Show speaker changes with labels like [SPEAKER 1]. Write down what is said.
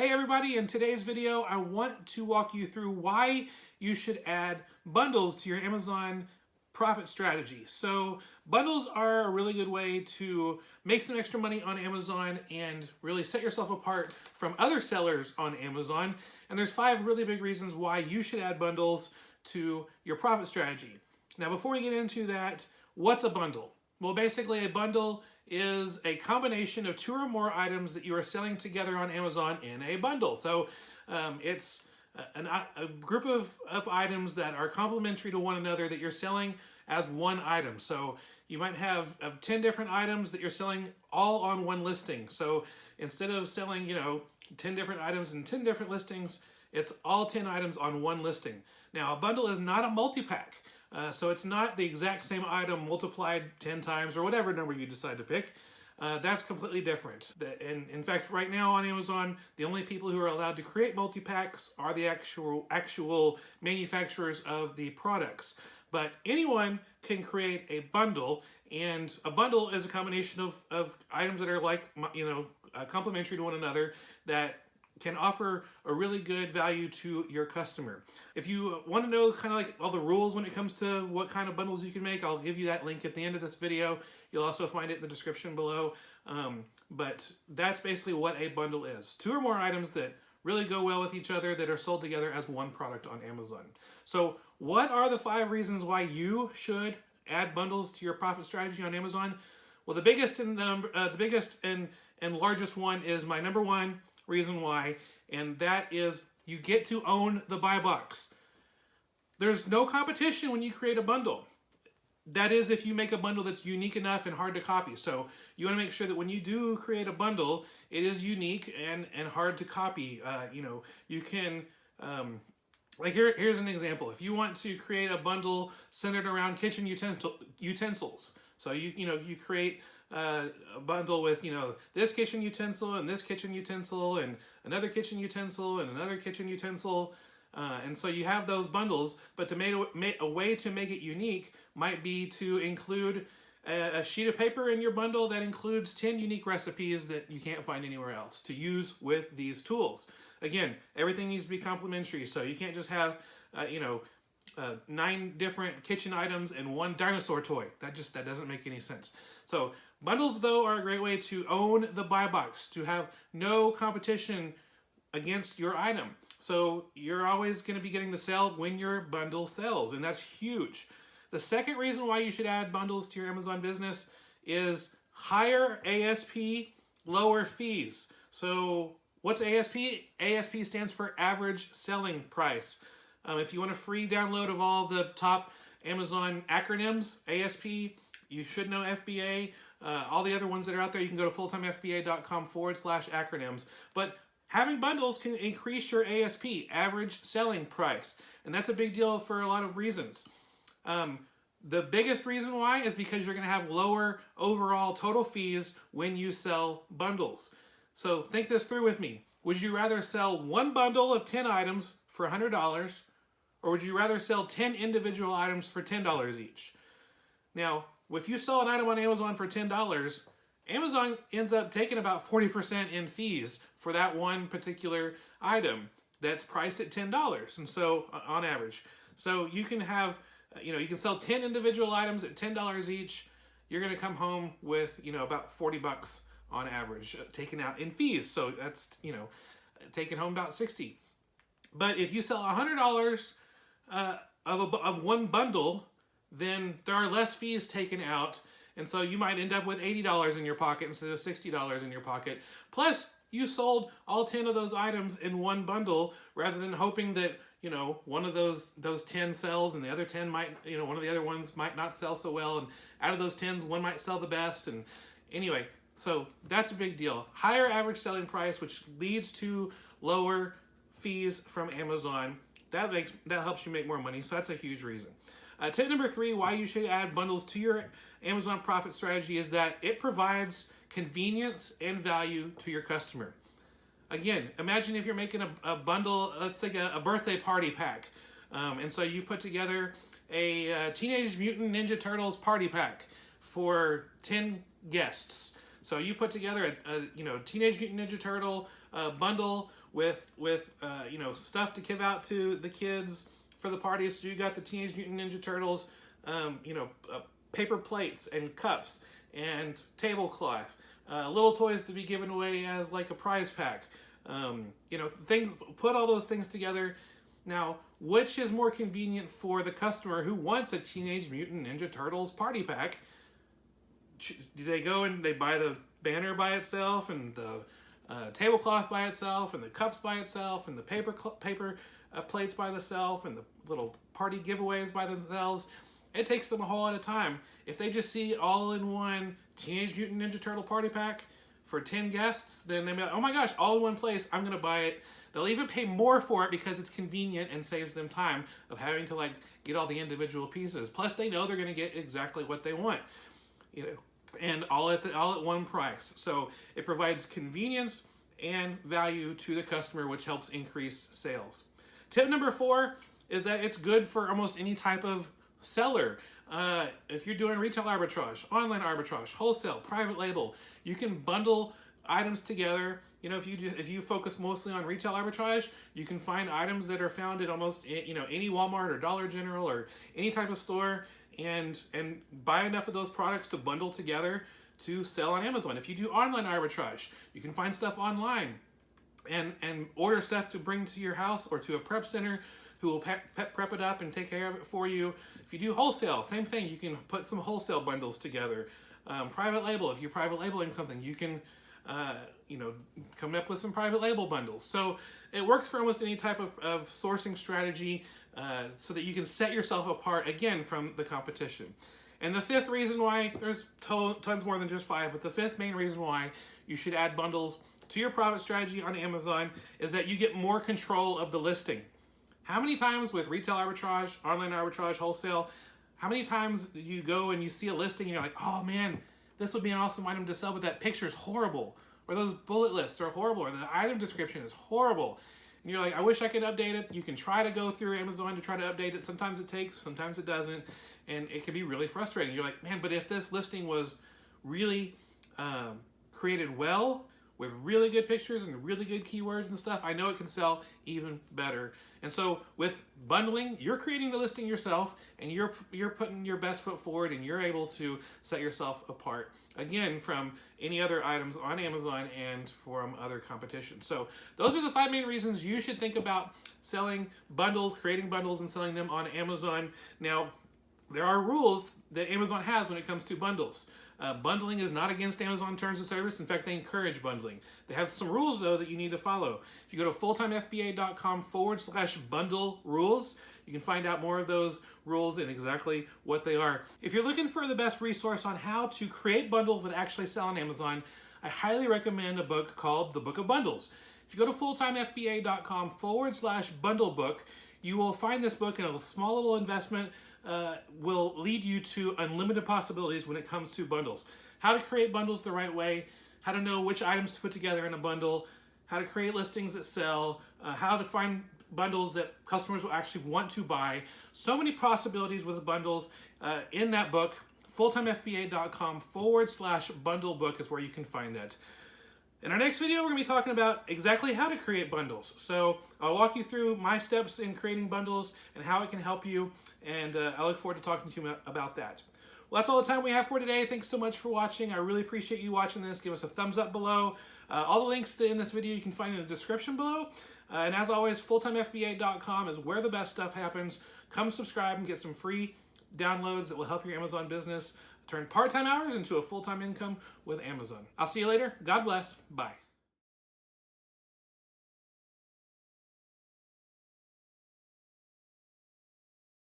[SPEAKER 1] Hey everybody, in today's video I want to walk you through why you should add bundles to your Amazon profit strategy. So bundles are a really good way to make some extra money on Amazon and really set yourself apart from other sellers on Amazon. And there's 5 really big reasons why you should add bundles to your profit strategy. Now before we get into that, what's a bundle? Well, basically a bundle is a combination of 2 or more items that you are selling together on Amazon in a bundle. So it's a group of items that are complementary to one another that you're selling as one item. So you might have 10 different items that you're selling all on one listing. So instead of selling, 10 different items in 10 different listings, it's all 10 items on one listing. Now, a bundle is not a multi-pack. So it's not the exact same item multiplied 10 times or whatever number you decide to pick. That's completely different. And in fact, right now on Amazon, the only people who are allowed to create multi-packs are the actual manufacturers of the products. But anyone can create a bundle, and a bundle is a combination of items that are like, complementary to one another that can offer a really good value to your customer. If you want to know kind of like all the rules when it comes to what kind of bundles you can make, I'll give you that link at the end of this video. You'll also find it in the description below. But that's basically what a bundle is. 2 or more items that really go well with each other that are sold together as one product on Amazon. So what are the 5 reasons why you should add bundles to your profit strategy on Amazon? Well, the biggest and largest one is my number 1 reason why, and that is you get to own the buy box. There's no competition when you create a bundle. That is if you make a bundle that's unique enough and hard to copy. So you want to make sure that when you do create a bundle, it is unique and hard to copy. You can, here's an example. If you want to create a bundle centered around kitchen utensils, so you create a bundle with this kitchen utensil and this kitchen utensil and another kitchen utensil and another kitchen utensil, and so you have those bundles. But to make a way to make it unique might be to include a sheet of paper in your bundle that includes 10 unique recipes that you can't find anywhere else to use with these tools. Again, everything needs to be complementary, so you can't just have 9 different kitchen items and 1 dinosaur toy. That doesn't make any sense. So bundles, though, are a great way to own the buy box, to have no competition against your item. So you're always going to be getting the sale when your bundle sells, and that's huge. The second reason why you should add bundles to your Amazon business is higher ASP, lower fees. So what's ASP? ASP stands for average selling price. If you want a free download of all the top Amazon acronyms, ASP, you should know FBA, all the other ones that are out there, you can go to fulltimefba.com/acronyms. But having bundles can increase your ASP, average selling price. And that's a big deal for a lot of reasons. The biggest reason why is because you're going to have lower overall total fees when you sell bundles. So think this through with me. Would you rather sell 1 bundle of 10 items for $100, or would you rather sell 10 individual items for $10 each? Now, if you sell an item on Amazon for $10, Amazon ends up taking about 40% in fees for that one particular item that's priced at $10, and so on average. So you can have, you can sell 10 individual items at $10 each. You're going to come home with, about $40 on average taken out in fees. So that's, taking home about $60. But if you sell $100 of 1 bundle, then there are less fees taken out, and so you might end up with $80 in your pocket instead of $60 in your pocket. Plus, you sold all 10 of those items in 1 bundle rather than hoping that one of those 10 sells and the other 10 might, one of the other ones might not sell so well, and out of those 10s, 1 might sell the best. And anyway, so that's a big deal. Higher average selling price, which leads to lower fees from Amazon. That helps you make more money, so that's a huge reason. Tip number 3, why you should add bundles to your Amazon profit strategy is that it provides convenience and value to your customer. Again, imagine if you're making a bundle, let's say a birthday party pack. And so you put together a Teenage Mutant Ninja Turtles party pack for 10 guests. So you put together a Teenage Mutant Ninja Turtle bundle with stuff to give out to the kids for the parties. So you got the Teenage Mutant Ninja Turtles, paper plates and cups and tablecloth, little toys to be given away as like a prize pack. Things. Put all those things together. Now, which is more convenient for the customer who wants a Teenage Mutant Ninja Turtles party pack? Do they go and they buy the banner by itself and the tablecloth by itself and the cups by itself and the paper plates by themselves and the little party giveaways by themselves? It takes them a whole lot of time. If they just see all-in-one Teenage Mutant Ninja Turtle party pack for 10 guests, then they'll be like, oh my gosh, all in one place, I'm going to buy it. They'll even pay more for it because it's convenient and saves them time of having to get all the individual pieces. Plus, they know they're going to get exactly what they want, and all at one price. So it provides convenience and value to the customer, which helps increase sales. Tip number 4 is that it's good for almost any type of seller. If you're doing retail arbitrage, online arbitrage, wholesale, private label, you can bundle items together. If you focus mostly on retail arbitrage, you can find items that are found at almost any Walmart or Dollar General or any type of store, and buy enough of those products to bundle together to sell on Amazon. If you do online arbitrage, you can find stuff online and order stuff to bring to your house or to a prep center who will prep it up and take care of it for you. If you do wholesale, same thing. You can put some wholesale bundles together. Private label, if you're private labeling something, you can come up with some private label bundles. So it works for almost any type of sourcing strategy, so that you can set yourself apart, again, from the competition. And the 5th reason why, there's tons more than just 5, but the 5th main reason why you should add bundles to your profit strategy on Amazon is that you get more control of the listing. How many times with retail arbitrage, online arbitrage, wholesale, how many times do you go and you see a listing and you're like, oh man, this would be an awesome item to sell, but that picture is horrible, or those bullet lists are horrible, or the item description is horrible. And you're like, I wish I could update it. You can try to go through Amazon to try to update it. Sometimes it takes, sometimes it doesn't. And it can be really frustrating. You're like, man, but if this listing was really created well, with really good pictures and really good keywords and stuff, I know it can sell even better. And so with bundling, you're creating the listing yourself, and you're putting your best foot forward, and you're able to set yourself apart, again, from any other items on Amazon and from other competition. So those are the 5 main reasons you should think about selling bundles, creating bundles, and selling them on Amazon. Now, there are rules that Amazon has when it comes to bundles. Bundling is not against Amazon terms of service. In fact, they encourage bundling. They have some rules, though, that you need to follow. If you go to fulltimefba.com/bundle rules, you can find out more of those rules and exactly what they are. If you're looking for the best resource on how to create bundles that actually sell on Amazon, I highly recommend a book called The Book of Bundles. If you go to fulltimefba.com/bundle book, you will find this book, and a small little investment will lead you to unlimited possibilities when it comes to bundles. How to create bundles the right way, how to know which items to put together in a bundle, how to create listings that sell, how to find bundles that customers will actually want to buy. So many possibilities with bundles in that book. fulltimefba.com/bundle book is where you can find that. In our next video, we're going to be talking about exactly how to create bundles. So I'll walk you through my steps in creating bundles and how it can help you, and I look forward to talking to you about that. Well, that's all the time we have for today. Thanks so much for watching. I really appreciate you watching this. Give us a thumbs up below. All the links in this video you can find in the description below. And as always, fulltimefba.com is where the best stuff happens. Come subscribe and get some free downloads that will help your Amazon business turn part-time hours into a full-time income with Amazon. I'll see you later. God bless. Bye.